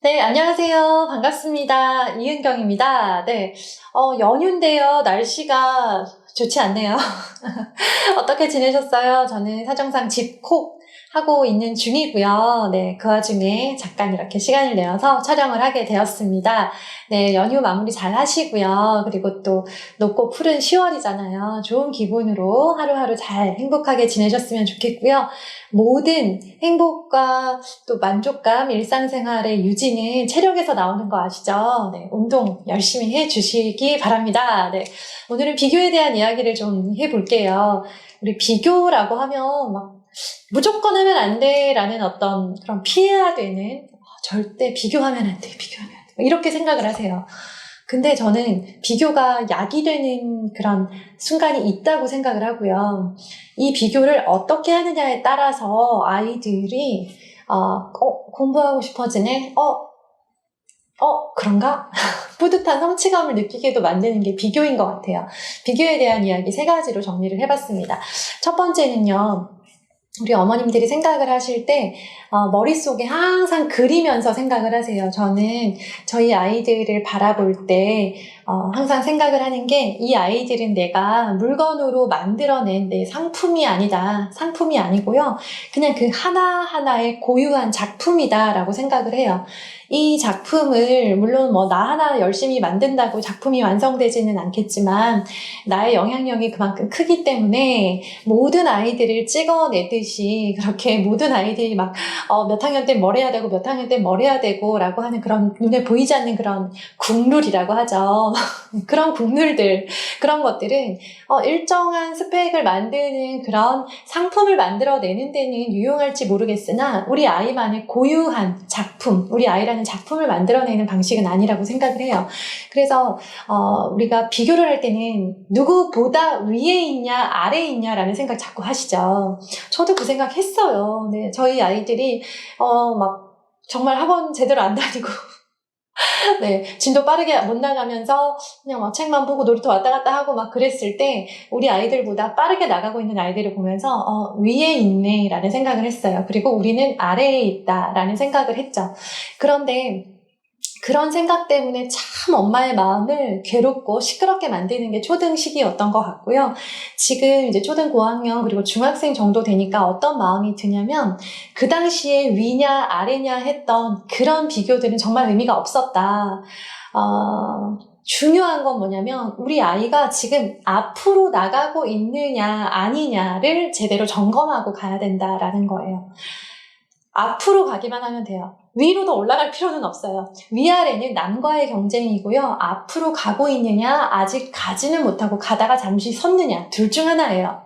네, 안녕하세요. 반갑습니다. 이은경입니다. 네, 연휴인데요. 날씨가 좋지 않네요. 어떻게 지내셨어요? 저는 사정상 집콕 하고 있는 중이고요. 네, 그 와중에 잠깐 이렇게 시간을 내어서 촬영을 하게 되었습니다. 네, 연휴 마무리 잘 하시고요. 그리고 또 높고 푸른 10월이잖아요. 좋은 기분으로 하루하루 잘 행복하게 지내셨으면 좋겠고요. 모든 행복과 또 만족감, 일상생활의 유지는 체력에서 나오는 거 아시죠? 네, 운동 열심히 해주시기 바랍니다. 네, 오늘은 비교에 대한 이야기를 좀 해볼게요. 우리 비교라고 하면 막 무조건 하면 안 돼라는 어떤 그런 피해야 되는 절대 비교하면 안 돼, 비교하면 안 돼. 이렇게 생각을 하세요. 근데 저는 비교가 약이 되는 그런 순간이 있다고 생각을 하고요. 이 비교를 어떻게 하느냐에 따라서 아이들이 공부하고 싶어지네? 그런가? 뿌듯한 성취감을 느끼게도 만드는 게 비교인 것 같아요. 비교에 대한 이야기 세 가지로 정리를 해봤습니다. 첫 번째는요. 우리 어머님들이 생각을 하실 때 머릿속에 항상 그리면서 생각을 하세요. 저는 저희 아이들을 바라볼 때 항상 생각을 하는 게 이 아이들은 내가 물건으로 만들어낸 내 상품이 아니다. 상품이 아니고요. 그냥 그 하나하나의 고유한 작품이다라고 생각을 해요. 이 작품을 물론 나 하나 열심히 만든다고 작품이 완성되지는 않겠지만 나의 영향력이 그만큼 크기 때문에 모든 아이들을 찍어내듯이 그렇게 모든 아이들이 막 몇 학년 때 뭘 해야 되고 몇 학년 때 뭘 해야 되고 라고 하는 그런 눈에 보이지 않는 그런 국룰이라고 하죠. 그런 국룰들, 그런 것들은 일정한 스펙을 만드는 그런 상품을 만들어내는 데는 유용할지 모르겠으나 우리 아이만의 고유한 작품, 우리 아이라는 작품을 만들어내는 방식은 아니라고 생각을 해요. 그래서 우리가 비교를 할 때는 누구보다 위에 있냐 아래에 있냐라는 생각 자꾸 하시죠. 저도 그 생각 했어요. 네, 저희 아이들이 막 정말 학원 제대로 안 다니고 네, 진도 빠르게 못 나가면서 그냥 막 책만 보고 놀이터 왔다 갔다 하고 막 그랬을 때 우리 아이들보다 빠르게 나가고 있는 아이들을 보면서 위에 있네 라는 생각을 했어요. 그리고 우리는 아래에 있다 라는 생각을 했죠. 그런데 그런 생각 때문에 참 엄마의 마음을 괴롭고 시끄럽게 만드는 게 초등 시기였던 것 같고요. 지금 이제 초등 고학년 그리고 중학생 정도 되니까 어떤 마음이 드냐면 그 당시에 위냐 아래냐 했던 그런 비교들은 정말 의미가 없었다. 중요한 건 뭐냐면 우리 아이가 지금 앞으로 나가고 있느냐 아니냐를 제대로 점검하고 가야 된다라는 거예요. 앞으로 가기만 하면 돼요. 위로도 올라갈 필요는 없어요. 위아래는 남과의 경쟁이고요. 앞으로 가고 있느냐, 아직 가지는 못하고 가다가 잠시 섰느냐, 둘 중 하나예요.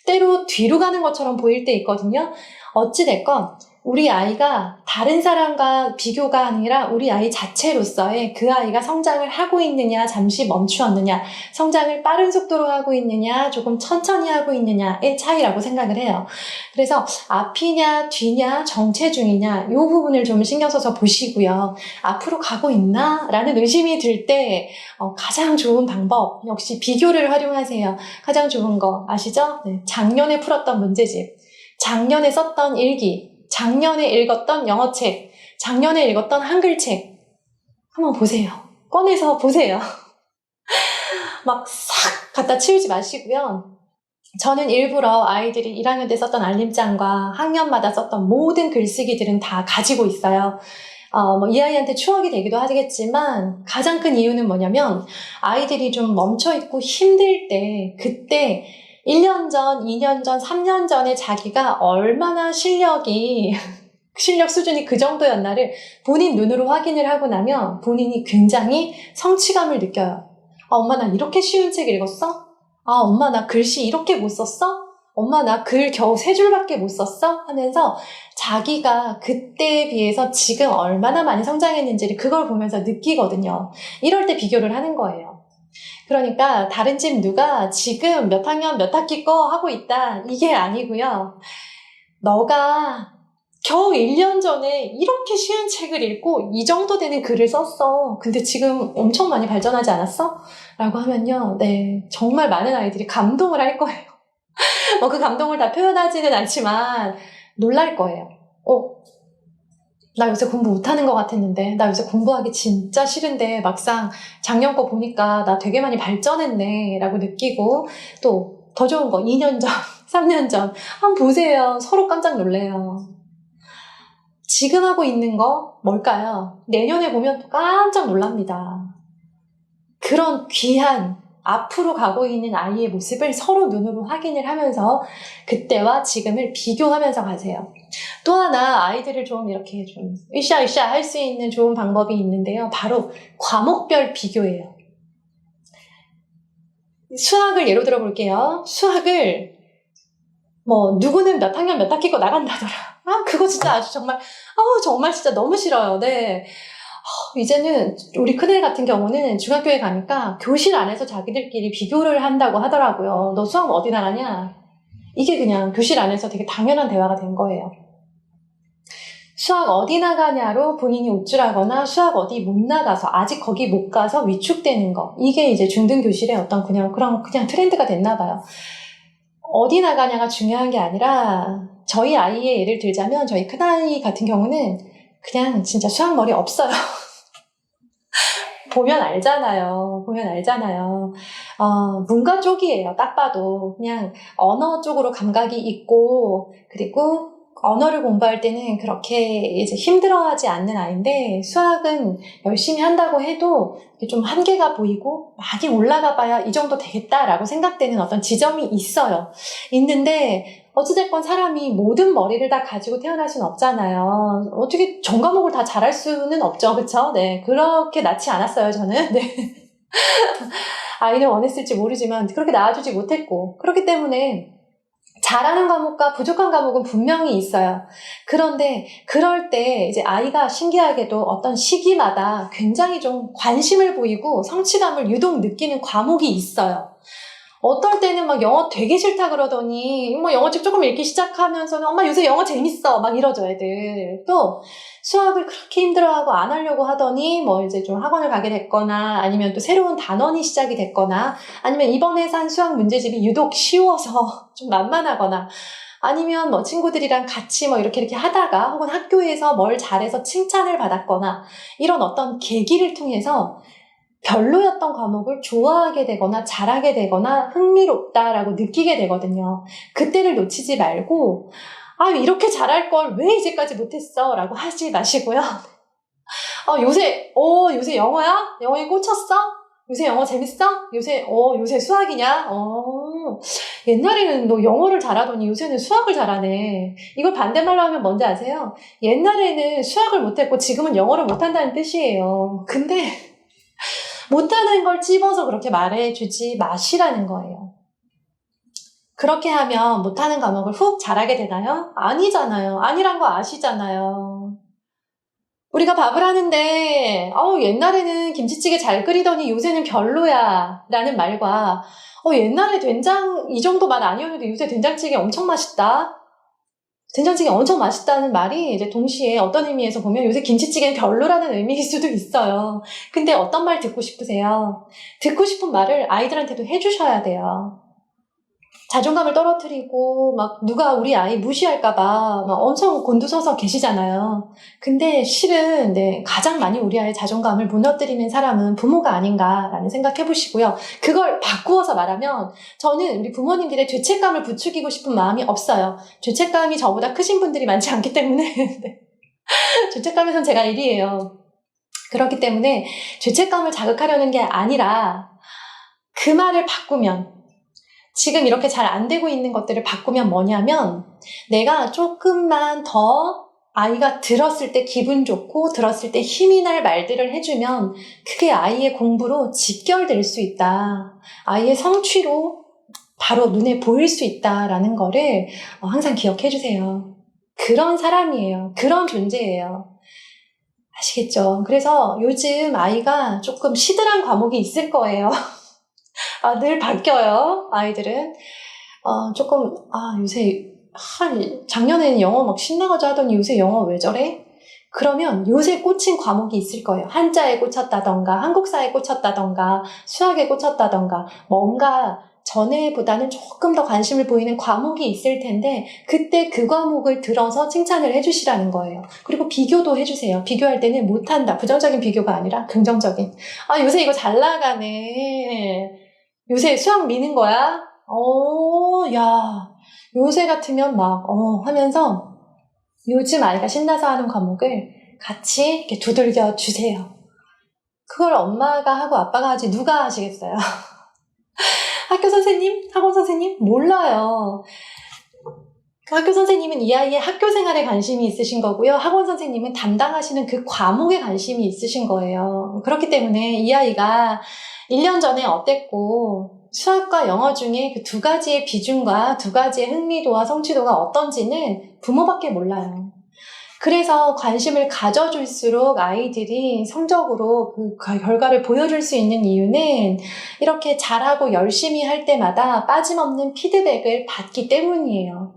때로 뒤로 가는 것처럼 보일 때 있거든요. 어찌됐건 우리 아이가 다른 사람과 비교가 아니라 우리 아이 자체로서의 그 아이가 성장을 하고 있느냐, 잠시 멈추었느냐, 성장을 빠른 속도로 하고 있느냐, 조금 천천히 하고 있느냐의 차이라고 생각을 해요. 그래서 앞이냐, 뒤냐, 정체 중이냐, 이 부분을 좀 신경 써서 보시고요. 앞으로 가고 있나? 라는 의심이 들 때 가장 좋은 방법, 역시 비교를 활용하세요. 가장 좋은 거 아시죠? 네, 작년에 풀었던 문제집, 작년에 썼던 일기, 작년에 읽었던 영어책, 작년에 읽었던 한글책 한번 보세요. 꺼내서 보세요. 막 싹 갖다 치우지 마시고요. 저는 일부러 아이들이 1학년 때 썼던 알림장과 학년마다 썼던 모든 글쓰기들은 다 가지고 있어요. 이 아이한테 추억이 되기도 하겠지만 가장 큰 이유는 뭐냐면 아이들이 좀 멈춰있고 힘들 때 그때 1년 전, 2년 전, 3년 전에 자기가 얼마나 실력 수준이 그 정도였나를 본인 눈으로 확인을 하고 나면 본인이 굉장히 성취감을 느껴요. 엄마 나 이렇게 쉬운 책 읽었어? 엄마 나 글씨 이렇게 못 썼어? 엄마 나 글 겨우 3줄밖에 못 썼어? 하면서 자기가 그때에 비해서 지금 얼마나 많이 성장했는지를 그걸 보면서 느끼거든요. 이럴 때 비교를 하는 거예요. 그러니까 다른 집 누가 지금 몇 학년 몇 학기 거 하고 있다 이게 아니고요. 너가 겨우 1년 전에 이렇게 쉬운 책을 읽고 이 정도 되는 글을 썼어. 근데 지금 엄청 많이 발전하지 않았어? 라고 하면요. 네, 정말 많은 아이들이 감동을 할 거예요. 그 감동을 다 표현하지는 않지만 놀랄 거예요. 나 요새 공부 못하는 것 같았는데, 나 요새 공부하기 진짜 싫은데 막상 작년 거 보니까 나 되게 많이 발전했네 라고 느끼고, 또 더 좋은 거 2년 전, 3년 전 한번 보세요. 서로 깜짝 놀래요. 지금 하고 있는 거 뭘까요? 내년에 보면 또 깜짝 놀랍니다. 그런 귀한 앞으로 가고 있는 아이의 모습을 서로 눈으로 확인을 하면서 그때와 지금을 비교하면서 가세요. 또 하나 아이들을 좀 이렇게 좀 으쌰으쌰 할 수 있는 좋은 방법이 있는데요. 바로 과목별 비교예요. 수학을 예로 들어 볼게요. 수학을 누구는 몇 학년 몇 학기고 나간다더라. 그거 진짜 아주 정말 정말 진짜 너무 싫어요. 네. 이제는 우리 큰애 같은 경우는 중학교에 가니까 교실 안에서 자기들끼리 비교를 한다고 하더라고요. 너 수학 어디 나가냐? 이게 그냥 교실 안에서 되게 당연한 대화가 된 거예요. 수학 어디 나가냐로 본인이 우쭐하거나 수학 어디 못 나가서 아직 거기 못 가서 위축되는 거. 이게 이제 중등교실의 어떤 그냥 트렌드가 됐나 봐요. 어디 나가냐가 중요한 게 아니라 저희 아이의 예를 들자면 저희 큰아이 같은 경우는 그냥 진짜 수학 머리 없어요. 보면 알잖아요. 문과 쪽이에요. 딱 봐도. 그냥 언어 쪽으로 감각이 있고, 그리고 언어를 공부할 때는 그렇게 이제 힘들어하지 않는 아이인데, 수학은 열심히 한다고 해도 좀 한계가 보이고, 많이 올라가 봐야 이 정도 되겠다라고 생각되는 어떤 지점이 있어요. 있는데, 어찌됐건 사람이 모든 머리를 다 가지고 태어날 수는 없잖아요. 어떻게 전 과목을 다 잘할 수는 없죠. 그쵸? 네. 그렇게 낳지 않았어요, 저는. 네. 아이를 원했을지 모르지만 그렇게 낳아주지 못했고. 그렇기 때문에 잘하는 과목과 부족한 과목은 분명히 있어요. 그런데 그럴 때 이제 아이가 신기하게도 어떤 시기마다 굉장히 좀 관심을 보이고 성취감을 유독 느끼는 과목이 있어요. 어떨 때는 막 영어 되게 싫다 그러더니 영어책 조금 읽기 시작하면서는 엄마 요새 영어 재밌어 막 이러죠 애들. 또 수학을 그렇게 힘들어하고 안 하려고 하더니 이제 좀 학원을 가게 됐거나 아니면 또 새로운 단원이 시작이 됐거나 아니면 이번에 산 수학 문제집이 유독 쉬워서 좀 만만하거나 아니면 친구들이랑 같이 이렇게 하다가 혹은 학교에서 뭘 잘해서 칭찬을 받았거나 이런 어떤 계기를 통해서 별로였던 과목을 좋아하게 되거나 잘하게 되거나 흥미롭다라고 느끼게 되거든요. 그때를 놓치지 말고 이렇게 잘할 걸 왜 이제까지 못했어? 라고 하지 마시고요. 요새 영어야? 영어에 꽂혔어? 요새 영어 재밌어? 요새 수학이냐? 옛날에는 너 영어를 잘하더니 요새는 수학을 잘하네. 이걸 반대말로 하면 뭔지 아세요? 옛날에는 수학을 못했고 지금은 영어를 못한다는 뜻이에요. 근데 못하는 걸 찝어서 그렇게 말해주지 마시라는 거예요. 그렇게 하면 못하는 과목을 훅 잘하게 되나요? 아니잖아요. 아니란 거 아시잖아요. 우리가 밥을 하는데 옛날에는 김치찌개 잘 끓이더니 요새는 별로야 라는 말과 옛날에 된장 이 정도만 아니었는데 요새 된장찌개 엄청 맛있다. 된장찌개 엄청 맛있다는 말이 이제 동시에 어떤 의미에서 보면 요새 김치찌개는 별로라는 의미일 수도 있어요. 근데 어떤 말 듣고 싶으세요? 듣고 싶은 말을 아이들한테도 해주셔야 돼요. 자존감을 떨어뜨리고 누가 우리 아이 무시할까봐 엄청 곤두서서 계시잖아요. 근데 실은 가장 많이 우리 아이의 자존감을 무너뜨리는 사람은 부모가 아닌가라는 생각 해보시고요. 그걸 바꾸어서 말하면 저는 우리 부모님들의 죄책감을 부추기고 싶은 마음이 없어요. 죄책감이 저보다 크신 분들이 많지 않기 때문에 죄책감에선 제가 1위예요. 그렇기 때문에 죄책감을 자극하려는 게 아니라 그 말을 바꾸면 지금 이렇게 잘 안 되고 있는 것들을 바꾸면 뭐냐면 내가 조금만 더 아이가 들었을 때 기분 좋고 들었을 때 힘이 날 말들을 해주면 그게 아이의 공부로 직결될 수 있다. 아이의 성취로 바로 눈에 보일 수 있다라는 거를 항상 기억해 주세요. 그런 사람이에요. 그런 존재예요. 아시겠죠? 그래서 요즘 아이가 조금 시들한 과목이 있을 거예요. 늘 바뀌어요, 아이들은. 조금, 요새, 작년에는 영어 막 신나가지고 하더니 요새 영어 왜 저래? 그러면 요새 꽂힌 과목이 있을 거예요. 한자에 꽂혔다던가, 한국사에 꽂혔다던가, 수학에 꽂혔다던가, 뭔가 전에보다는 조금 더 관심을 보이는 과목이 있을 텐데 그때 그 과목을 들어서 칭찬을 해주시라는 거예요. 그리고 비교도 해주세요. 비교할 때는 못한다. 부정적인 비교가 아니라 긍정적인. 아, 요새 이거 잘 나가네. 요새 수학 미는 거야? 야. 요새 같으면 막, 하면서 요즘 아이가 신나서 하는 과목을 같이 이렇게 두들겨 주세요. 그걸 엄마가 하고 아빠가 하지 누가 하시겠어요? 학교 선생님? 학원 선생님? 몰라요. 학교 선생님은 이 아이의 학교 생활에 관심이 있으신 거고요. 학원 선생님은 담당하시는 그 과목에 관심이 있으신 거예요. 그렇기 때문에 이 아이가 1년 전에 어땠고 수학과 영어 중에 그 두 가지의 비중과 두 가지의 흥미도와 성취도가 어떤지는 부모밖에 몰라요. 그래서 관심을 가져줄수록 아이들이 성적으로 그 결과를 보여줄 수 있는 이유는 이렇게 잘하고 열심히 할 때마다 빠짐없는 피드백을 받기 때문이에요.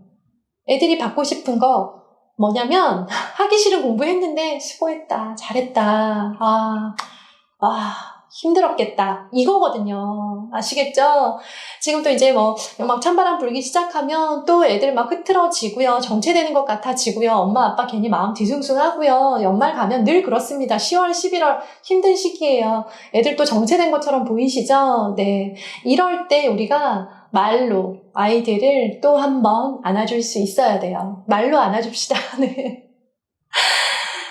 애들이 받고 싶은 거 뭐냐면 하기 싫은 공부했는데 수고했다, 잘했다, 힘들었겠다 이거거든요. 아시겠죠? 지금 또 이제 막 찬바람 불기 시작하면 또 애들 막 흐트러지고요. 정체되는 것 같아지고요. 엄마 아빠 괜히 마음 뒤숭숭하고요. 연말 가면 늘 그렇습니다. 10월 11월 힘든 시기예요. 애들 또 정체된 것처럼 보이시죠? 네, 이럴 때 우리가 말로 아이들을 또 한 번 안아줄 수 있어야 돼요. 말로 안아줍시다. 네.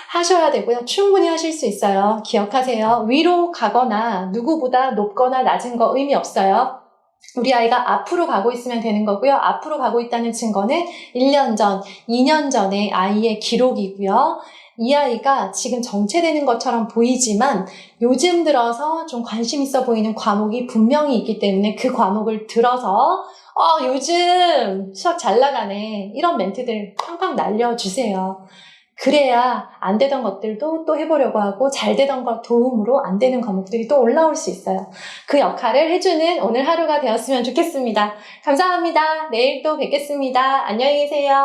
하셔야 되고요. 충분히 하실 수 있어요. 기억하세요. 위로 가거나 누구보다 높거나 낮은 거 의미 없어요. 우리 아이가 앞으로 가고 있으면 되는 거고요. 앞으로 가고 있다는 증거는 1년 전, 2년 전의 아이의 기록이고요. 이 아이가 지금 정체되는 것처럼 보이지만 요즘 들어서 좀 관심 있어 보이는 과목이 분명히 있기 때문에 그 과목을 들어서 요즘 수학 잘 나가네. 이런 멘트들 팡팡 날려주세요. 그래야 안 되던 것들도 또 해보려고 하고 잘 되던 것 도움으로 안 되는 과목들이 또 올라올 수 있어요. 그 역할을 해주는 오늘 하루가 되었으면 좋겠습니다. 감사합니다. 내일 또 뵙겠습니다. 안녕히 계세요.